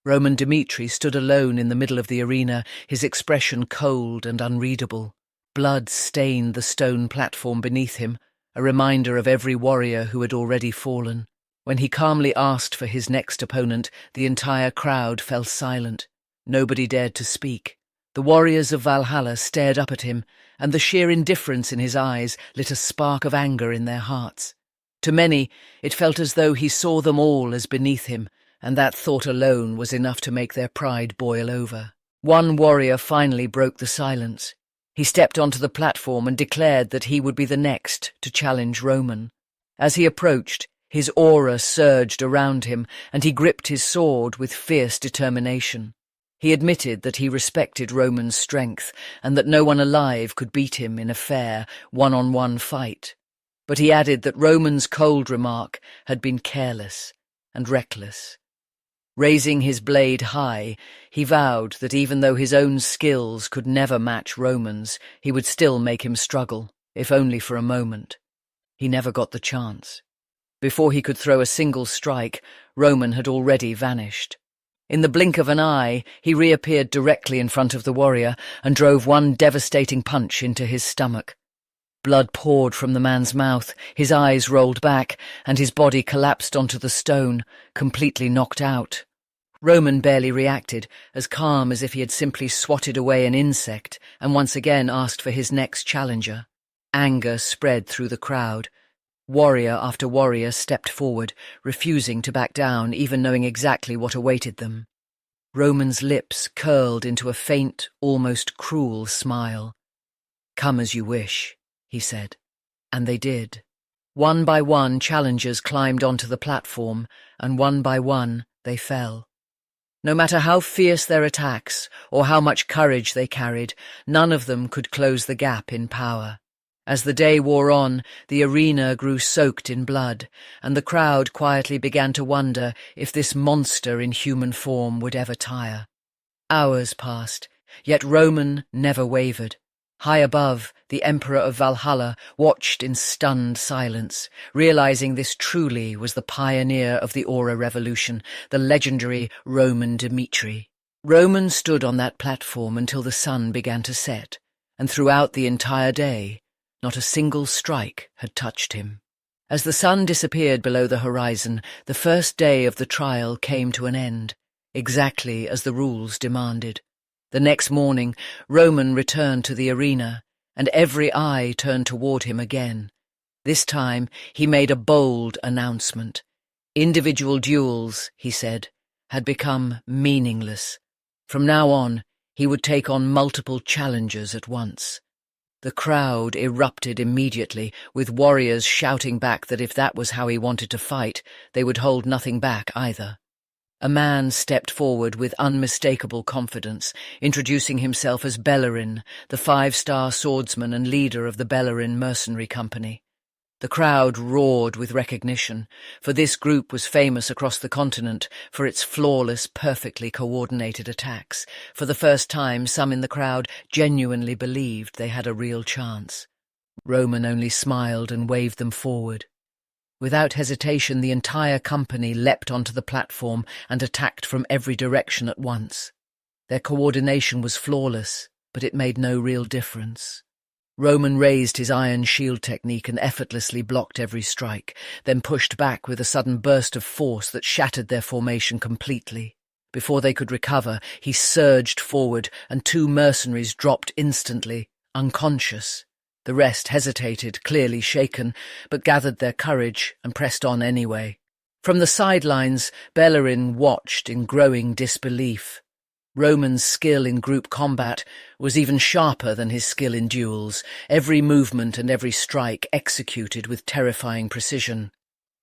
Roman Dmitri stood alone in the middle of the arena, his expression cold and unreadable. Blood stained the stone platform beneath him, a reminder of every warrior who had already fallen. When he calmly asked for his next opponent, the entire crowd fell silent. Nobody dared to speak. The warriors of Valhalla stared up at him, and the sheer indifference in his eyes lit a spark of anger in their hearts. To many, it felt as though he saw them all as beneath him, and that thought alone was enough to make their pride boil over. One warrior finally broke the silence. He stepped onto the platform and declared that he would be the next to challenge Roman. As he approached, his aura surged around him, and he gripped his sword with fierce determination. He admitted that he respected Roman's strength, and that no one alive could beat him in a fair, one-on-one fight. But he added that Roman's cold remark had been careless and reckless. Raising his blade high, he vowed that even though his own skills could never match Roman's, he would still make him struggle, if only for a moment. He never got the chance. Before he could throw a single strike, Roman had already vanished. In the blink of an eye, he reappeared directly in front of the warrior and drove one devastating punch into his stomach. Blood poured from the man's mouth, his eyes rolled back, and his body collapsed onto the stone, completely knocked out. Roman barely reacted, as calm as if he had simply swatted away an insect, and once again asked for his next challenger. Anger spread through the crowd. Warrior after warrior stepped forward, refusing to back down, even knowing exactly what awaited them. Roman's lips curled into a faint, almost cruel smile. "Come as you wish," he said. And they did. One by one, challengers climbed onto the platform, and one by one, they fell. No matter how fierce their attacks, or how much courage they carried, none of them could close the gap in power. As the day wore on, the arena grew soaked in blood, and the crowd quietly began to wonder if this monster in human form would ever tire. Hours passed, yet Roman never wavered. High above, the Emperor of Valhalla watched in stunned silence, realizing this truly was the pioneer of the Aura Revolution, the legendary Roman Dmitri. Roman stood on that platform until the sun began to set, and throughout the entire day, not a single strike had touched him. As the sun disappeared below the horizon, the first day of the trial came to an end, exactly as the rules demanded. The next morning, Roman returned to the arena, and every eye turned toward him again. This time, he made a bold announcement. Individual duels, he said, had become meaningless. From now on, he would take on multiple challengers at once. The crowd erupted immediately, with warriors shouting back that if that was how he wanted to fight, they would hold nothing back either. A man stepped forward with unmistakable confidence, introducing himself as Bellerin, the 5-star swordsman and leader of the Bellerin mercenary company. The crowd roared with recognition, for this group was famous across the continent for its flawless, perfectly coordinated attacks. For the first time, some in the crowd genuinely believed they had a real chance. Roman only smiled and waved them forward. Without hesitation, the entire company leapt onto the platform and attacked from every direction at once. Their coordination was flawless, but it made no real difference. Roman raised his iron shield technique and effortlessly blocked every strike, then pushed back with a sudden burst of force that shattered their formation completely. Before they could recover, he surged forward, and 2 mercenaries dropped instantly, unconscious. The rest hesitated, clearly shaken, but gathered their courage and pressed on anyway. From the sidelines, Bellerin watched in growing disbelief. Roman's skill in group combat was even sharper than his skill in duels, every movement and every strike executed with terrifying precision.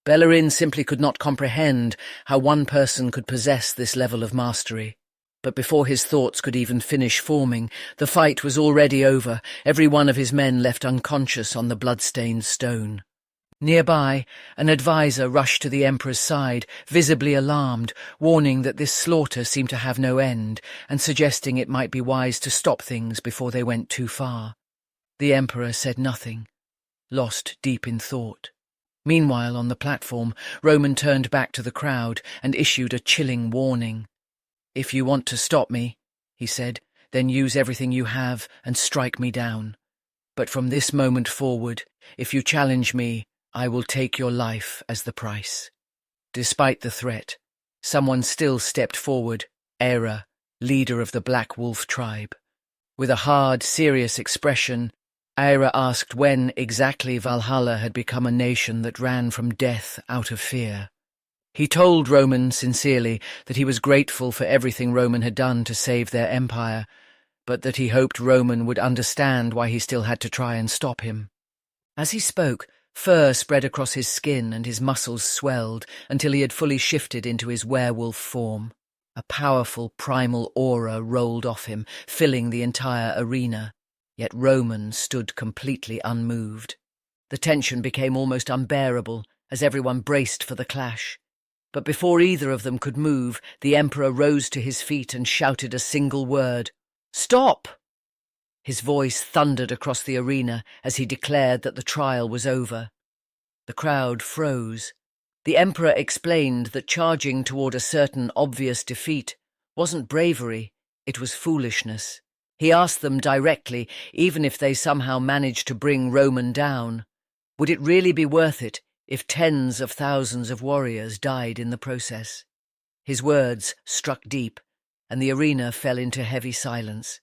Bellerin simply could not comprehend how one person could possess this level of mastery. But before his thoughts could even finish forming, the fight was already over, every one of his men left unconscious on the blood-stained stone. Nearby, an advisor rushed to the Emperor's side, visibly alarmed, warning that this slaughter seemed to have no end, and suggesting it might be wise to stop things before they went too far. The Emperor said nothing, lost deep in thought. Meanwhile, on the platform, Roman turned back to the crowd and issued a chilling warning. "If you want to stop me," he said, "then use everything you have and strike me down. But from this moment forward, if you challenge me, I will take your life as the price." Despite the threat, someone still stepped forward, Era, leader of the Black Wolf tribe. With a hard, serious expression, Era asked when exactly Valhalla had become a nation that ran from death out of fear. He told Roman sincerely that he was grateful for everything Roman had done to save their empire, but that he hoped Roman would understand why he still had to try and stop him. As he spoke, fur spread across his skin and his muscles swelled until he had fully shifted into his werewolf form. A powerful primal aura rolled off him, filling the entire arena, yet Roman stood completely unmoved. The tension became almost unbearable as everyone braced for the clash. But before either of them could move, the Emperor rose to his feet and shouted a single word: "Stop!" His voice thundered across the arena as he declared that the trial was over. The crowd froze. The Emperor explained that charging toward a certain obvious defeat wasn't bravery, it was foolishness. He asked them directly, even if they somehow managed to bring Roman down, would it really be worth it if tens of thousands of warriors died in the process? His words struck deep, and the arena fell into heavy silence.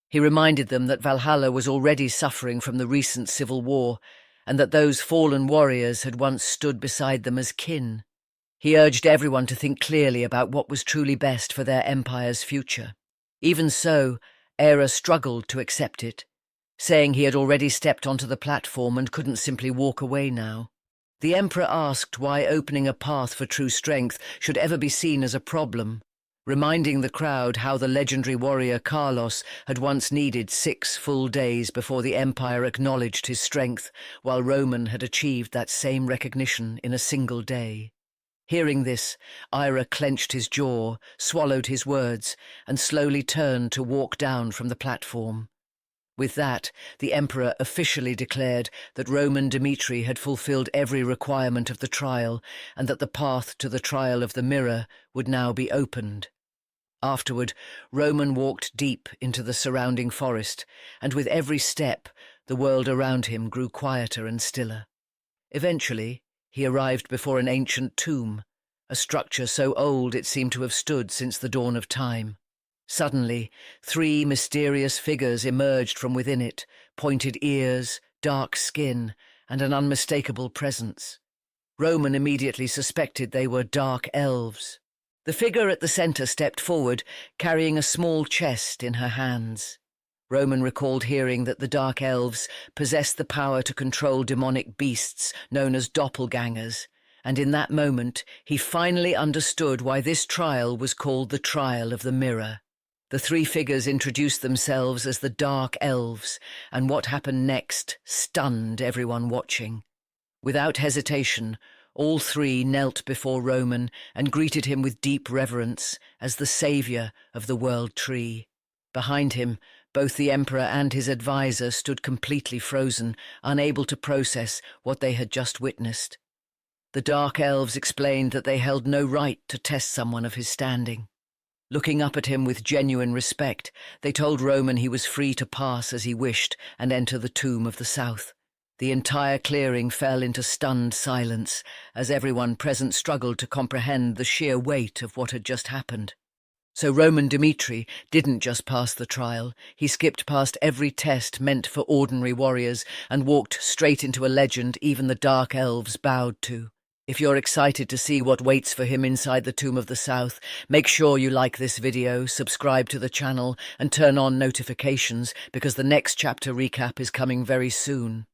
He reminded them that Valhalla was already suffering from the recent civil war, and that those fallen warriors had once stood beside them as kin. He urged everyone to think clearly about what was truly best for their empire's future. Even so, Era struggled to accept it, saying he had already stepped onto the platform and couldn't simply walk away now. The Emperor asked why opening a path for true strength should ever be seen as a problem, reminding the crowd how the legendary warrior Carlos had once needed 6 full days before the Empire acknowledged his strength, while Roman had achieved that same recognition in a single day. Hearing this, Ira clenched his jaw, swallowed his words, and slowly turned to walk down from the platform. With that, the Emperor officially declared that Roman Dmitri had fulfilled every requirement of the trial, and that the path to the trial of the mirror would now be opened. Afterward, Roman walked deep into the surrounding forest, and with every step, the world around him grew quieter and stiller. Eventually, he arrived before an ancient tomb, a structure so old it seemed to have stood since the dawn of time. Suddenly, 3 mysterious figures emerged from within it, pointed ears, dark skin, and an unmistakable presence. Roman immediately suspected they were Dark Elves. The figure at the center stepped forward, carrying a small chest in her hands. Roman recalled hearing that the Dark Elves possessed the power to control demonic beasts known as doppelgangers, and in that moment he finally understood why this trial was called the Trial of the Mirror. The 3 figures introduced themselves as the Dark Elves, and what happened next stunned everyone watching. Without hesitation, all 3 knelt before Roman and greeted him with deep reverence as the savior of the World Tree. Behind him, both the Emperor and his advisor stood completely frozen, unable to process what they had just witnessed. The Dark Elves explained that they held no right to test someone of his standing. Looking up at him with genuine respect, they told Roman he was free to pass as he wished and enter the tomb of the south. The entire clearing fell into stunned silence as everyone present struggled to comprehend the sheer weight of what had just happened. So Roman Dmitri didn't just pass the trial, he skipped past every test meant for ordinary warriors and walked straight into a legend even the Dark Elves bowed to. If you're excited to see what waits for him inside the Tomb of the South, make sure you like this video, subscribe to the channel, and turn on notifications because the next chapter recap is coming very soon.